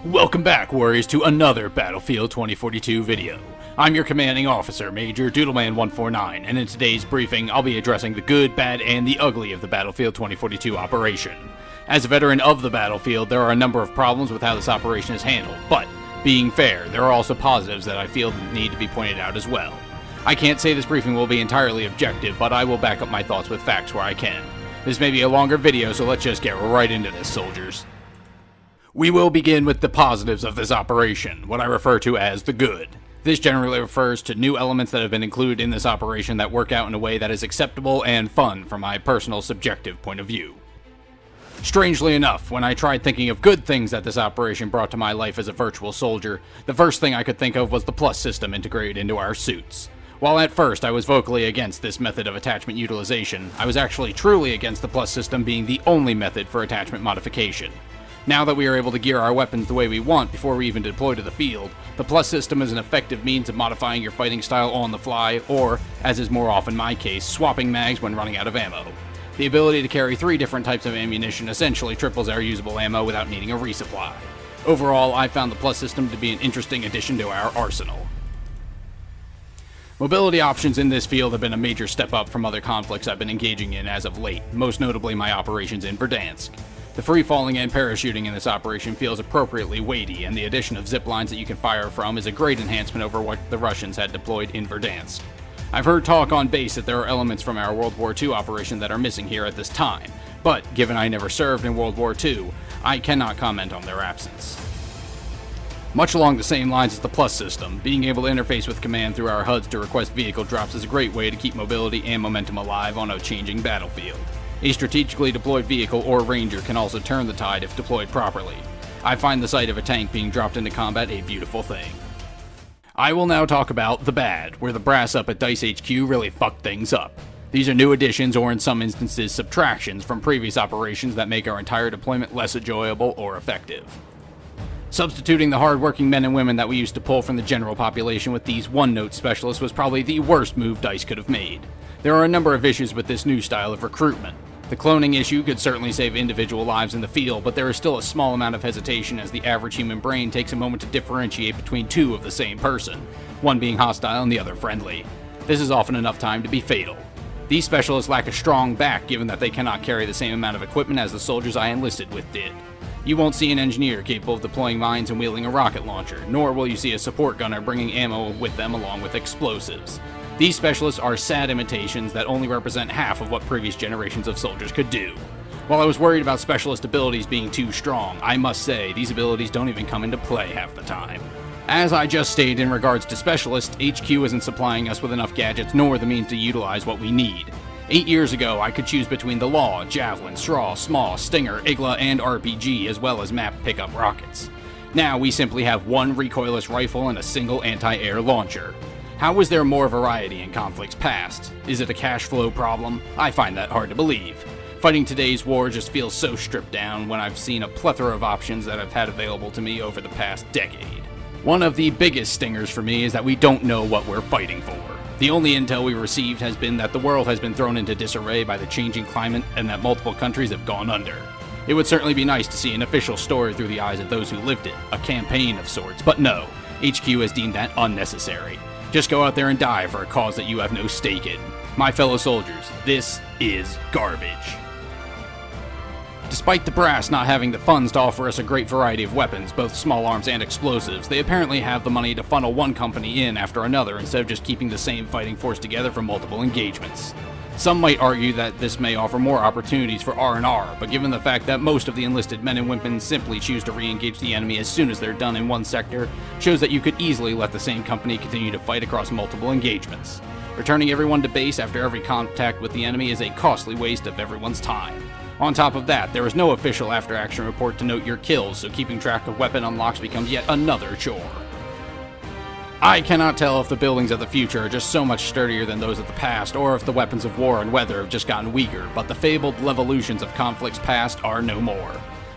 Welcome back, Warriors, to another Battlefield 2042 video. I'm your commanding officer, Major Doodleman149, and in today's briefing, I'll be addressing the good, bad, and the ugly of the Battlefield 2042 operation. As a veteran of the Battlefield, there are a number of problems with how this operation is handled, but, being fair, there are also positives that I feel need to be pointed out as well. I can't say this briefing will be entirely objective, but I will back up my thoughts with facts where I can. This may be a longer video, so let's just get right into this, soldiers. We will begin with the positives of this operation, what I refer to as the good. This generally refers to new elements that have been included in this operation that work out in a way that is acceptable and fun from my personal subjective point of view. Strangely enough, when I tried thinking of good things that this operation brought to my life as a virtual soldier, the first thing I could think of was the plus system integrated into our suits. While at first I was vocally against this method of attachment utilization, I was actually truly against the plus system being the only method for attachment modification. Now that we are able to gear our weapons the way we want before we even deploy to the field, the plus system is an effective means of modifying your fighting style on the fly, or, as is more often my case, swapping mags when running out of ammo. The ability to carry 3 different types of ammunition essentially triples our usable ammo without needing a resupply. Overall, I found the plus system to be an interesting addition to our arsenal. Mobility options in this field have been a major step up from other conflicts I've been engaging in as of late, most notably my operations in Verdansk. The free-falling and parachuting in this operation feels appropriately weighty, and the addition of zip lines that you can fire from is a great enhancement over what the Russians had deployed in Verdansk. I've heard talk on base that there are elements from our World War II operation that are missing here at this time, but given I never served in World War II, I cannot comment on their absence. Much along the same lines as the plus system, being able to interface with command through our HUDs to request vehicle drops is a great way to keep mobility and momentum alive on a changing battlefield. A strategically deployed vehicle or ranger can also turn the tide if deployed properly. I find the sight of a tank being dropped into combat a beautiful thing. I will now talk about the bad, where the brass up at DICE HQ really fucked things up. These are new additions or in some instances subtractions from previous operations that make our entire deployment less enjoyable or effective. Substituting the hard-working men and women that we used to pull from the general population with these one-note specialists was probably the worst move DICE could have made. There are a number of issues with this new style of recruitment. The cloning issue could certainly save individual lives in the field, but there is still a small amount of hesitation as the average human brain takes a moment to differentiate between two of the same person, one being hostile and the other friendly. This is often enough time to be fatal. These specialists lack a strong back given that they cannot carry the same amount of equipment as the soldiers I enlisted with did. You won't see an engineer capable of deploying mines and wielding a rocket launcher, nor will you see a support gunner bringing ammo with them along with explosives. These specialists are sad imitations that only represent half of what previous generations of soldiers could do. While I was worried about specialist abilities being too strong, I must say these abilities don't even come into play half the time. As I just stated in regards to specialists, HQ isn't supplying us with enough gadgets nor the means to utilize what we need. 8 years ago, I could choose between the Law, Javelin, Straw, Small, Stinger, Igla, and RPG, as well as map pickup rockets. Now we simply have one recoilless rifle and a single anti-air launcher. How is there more variety in conflicts past? Is it a cash flow problem? I find that hard to believe. Fighting today's war just feels so stripped down when I've seen a plethora of options that I've had available to me over the past decade. One of the biggest stingers for me is that we don't know what we're fighting for. The only intel we received has been that the world has been thrown into disarray by the changing climate and that multiple countries have gone under. It would certainly be nice to see an official story through the eyes of those who lived it, a campaign of sorts, but no, HQ has deemed that unnecessary. Just go out there and die for a cause that you have no stake in. My fellow soldiers, this is garbage. Despite the brass not having the funds to offer us a great variety of weapons, both small arms and explosives, they apparently have the money to funnel one company in after another instead of just keeping the same fighting force together for multiple engagements. Some might argue that this may offer more opportunities for R&R, but given the fact that most of the enlisted men and women simply choose to re-engage the enemy as soon as they're done in one sector, shows that you could easily let the same company continue to fight across multiple engagements. Returning everyone to base after every contact with the enemy is a costly waste of everyone's time. On top of that, there is no official after-action report to note your kills, so keeping track of weapon unlocks becomes yet another chore. I cannot tell if the buildings of the future are just so much sturdier than those of the past, or if the weapons of war and weather have just gotten weaker, but the fabled Levelutions of conflicts past are no more.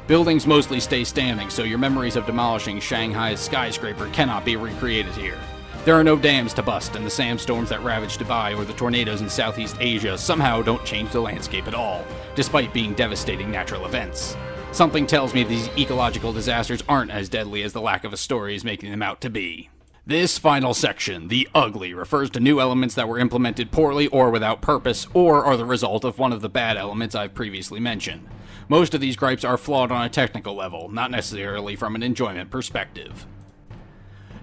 Buildings mostly stay standing, so your memories of demolishing Shanghai's skyscraper cannot be recreated here. There are no dams to bust, and the sandstorms that ravage Dubai or the tornadoes in Southeast Asia somehow don't change the landscape at all, despite being devastating natural events. Something tells me these ecological disasters aren't as deadly as the lack of a story is making them out to be. This final section, the ugly, refers to new elements that were implemented poorly or without purpose, or are the result of one of the bad elements I've previously mentioned. Most of these gripes are flawed on a technical level, not necessarily from an enjoyment perspective.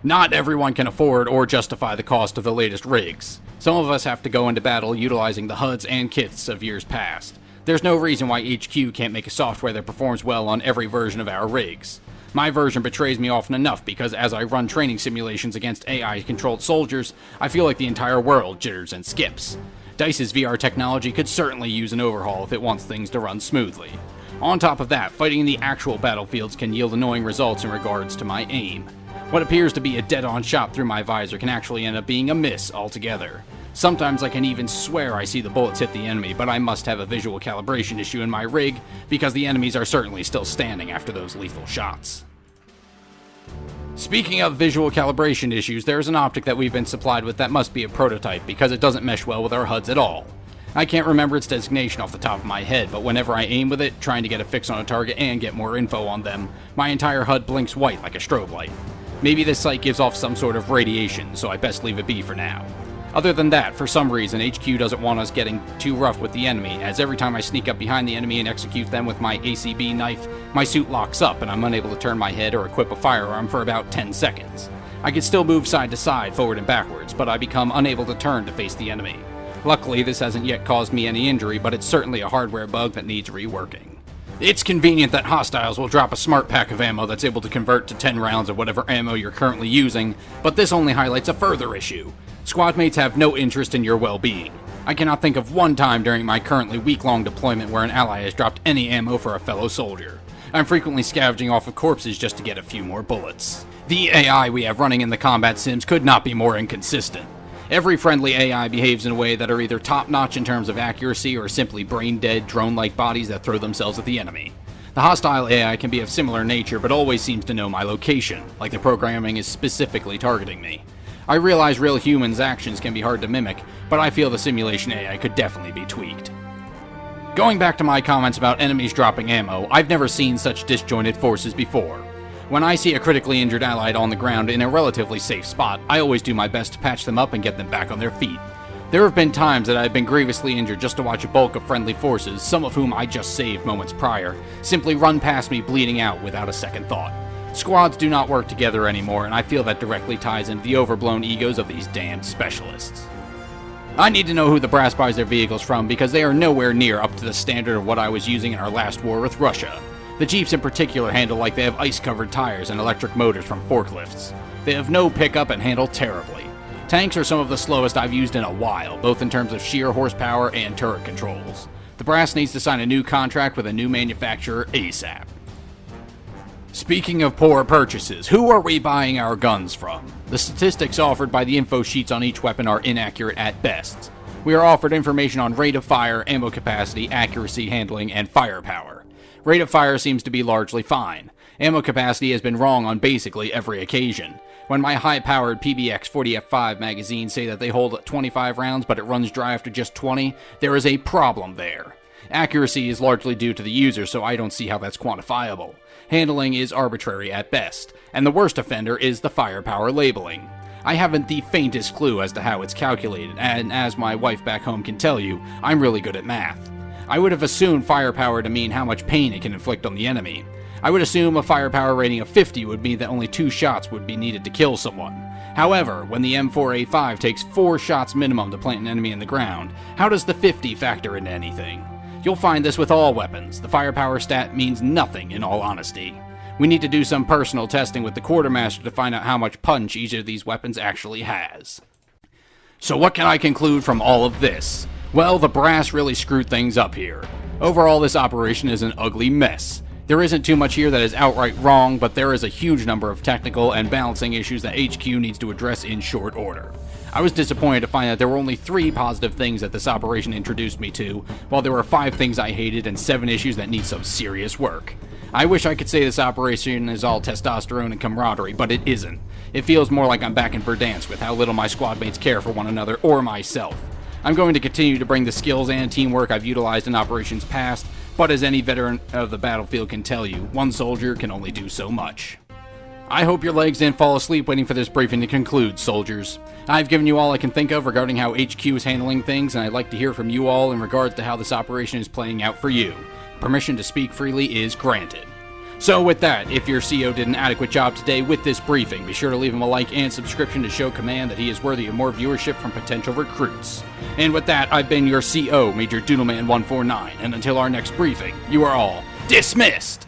Not everyone can afford or justify the cost of the latest rigs. Some of us have to go into battle utilizing the HUDs and kits of years past. There's no reason why HQ can't make a software that performs well on every version of our rigs. My version betrays me often enough because as I run training simulations against AI-controlled soldiers, I feel like the entire world jitters and skips. DICE's VR technology could certainly use an overhaul if it wants things to run smoothly. On top of that, fighting in the actual battlefields can yield annoying results in regards to my aim. What appears to be a dead-on shot through my visor can actually end up being a miss altogether. Sometimes I can even swear I see the bullets hit the enemy, but I must have a visual calibration issue in my rig, because the enemies are certainly still standing after those lethal shots. Speaking of visual calibration issues, there's an optic that we've been supplied with that must be a prototype, because it doesn't mesh well with our HUDs at all. I can't remember its designation off the top of my head, but whenever I aim with it, trying to get a fix on a target and get more info on them, my entire HUD blinks white like a strobe light. Maybe this sight gives off some sort of radiation, so I best leave it be for now. Other than that, for some reason, HQ doesn't want us getting too rough with the enemy, as every time I sneak up behind the enemy and execute them with my ACB knife, my suit locks up and I'm unable to turn my head or equip a firearm for about 10 seconds. I can still move side to side, forward and backwards, but I become unable to turn to face the enemy. Luckily, this hasn't yet caused me any injury, but it's certainly a hardware bug that needs reworking. It's convenient that hostiles will drop a smart pack of ammo that's able to convert to 10 rounds of whatever ammo you're currently using, but this only highlights a further issue. Squad mates have no interest in your well-being. I cannot think of one time during my currently week-long deployment where an ally has dropped any ammo for a fellow soldier. I'm frequently scavenging off of corpses just to get a few more bullets. The AI we have running in the combat sims could not be more inconsistent. Every friendly AI behaves in a way that are either top-notch in terms of accuracy or simply brain-dead, drone-like bodies that throw themselves at the enemy. The hostile AI can be of similar nature, but always seems to know my location, like the programming is specifically targeting me. I realize real humans' actions can be hard to mimic, but I feel the simulation AI could definitely be tweaked. Going back to my comments about enemies dropping ammo, I've never seen such disjointed forces before. When I see a critically injured allied on the ground in a relatively safe spot, I always do my best to patch them up and get them back on their feet. There have been times that I've been grievously injured just to watch a bulk of friendly forces, some of whom I just saved moments prior, simply run past me bleeding out without a second thought. Squads do not work together anymore, and I feel that directly ties into the overblown egos of these damned specialists. I need to know who the brass buys their vehicles from, because they are nowhere near up to the standard of what I was using in our last war with Russia. The Jeeps in particular handle like they have ice-covered tires and electric motors from forklifts. They have no pickup and handle terribly. Tanks are some of the slowest I've used in a while, both in terms of sheer horsepower and turret controls. The brass needs to sign a new contract with a new manufacturer ASAP. Speaking of poor purchases, who are we buying our guns from? The statistics offered by the info sheets on each weapon are inaccurate at best. We are offered information on rate of fire, ammo capacity, accuracy, handling, and firepower. Rate of fire seems to be largely fine. Ammo capacity has been wrong on basically every occasion. When my high-powered PBX 40F5 magazines say that they hold 25 rounds but it runs dry after just 20, there is a problem there. Accuracy is largely due to the user, so I don't see how that's quantifiable. Handling is arbitrary at best, and the worst offender is the firepower labeling. I haven't the faintest clue as to how it's calculated, and as my wife back home can tell you, I'm really good at math. I would have assumed firepower to mean how much pain it can inflict on the enemy. I would assume a firepower rating of 50 would mean that only 2 shots would be needed to kill someone. However, when the M4A5 takes 4 shots minimum to plant an enemy in the ground, how does the 50 factor into anything? You'll find this with all weapons. The firepower stat means nothing, in all honesty. We need to do some personal testing with the quartermaster to find out how much punch each of these weapons actually has. So what can I conclude from all of this? Well, the brass really screwed things up here. Overall, this operation is an ugly mess. There isn't too much here that is outright wrong, but there is a huge number of technical and balancing issues that HQ needs to address in short order. I was disappointed to find that there were only 3 positive things that this operation introduced me to, while there were 5 things I hated and 7 issues that need some serious work. I wish I could say this operation is all testosterone and camaraderie, but it isn't. It feels more like I'm back in Verdansk with how little my squad mates care for one another or myself. I'm going to continue to bring the skills and teamwork I've utilized in operations past But as any veteran of the battlefield can tell you, one soldier can only do so much. I hope your legs didn't fall asleep waiting for this briefing to conclude, soldiers. I've given you all I can think of regarding how HQ is handling things, and I'd like to hear from you all in regards to how this operation is playing out for you. Permission to speak freely is granted. So with that, if your CO did an adequate job today with this briefing, be sure to leave him a like and subscription to show command that he is worthy of more viewership from potential recruits. And with that, I've been your CO, Major Doodleman 149, and until our next briefing, you are all dismissed!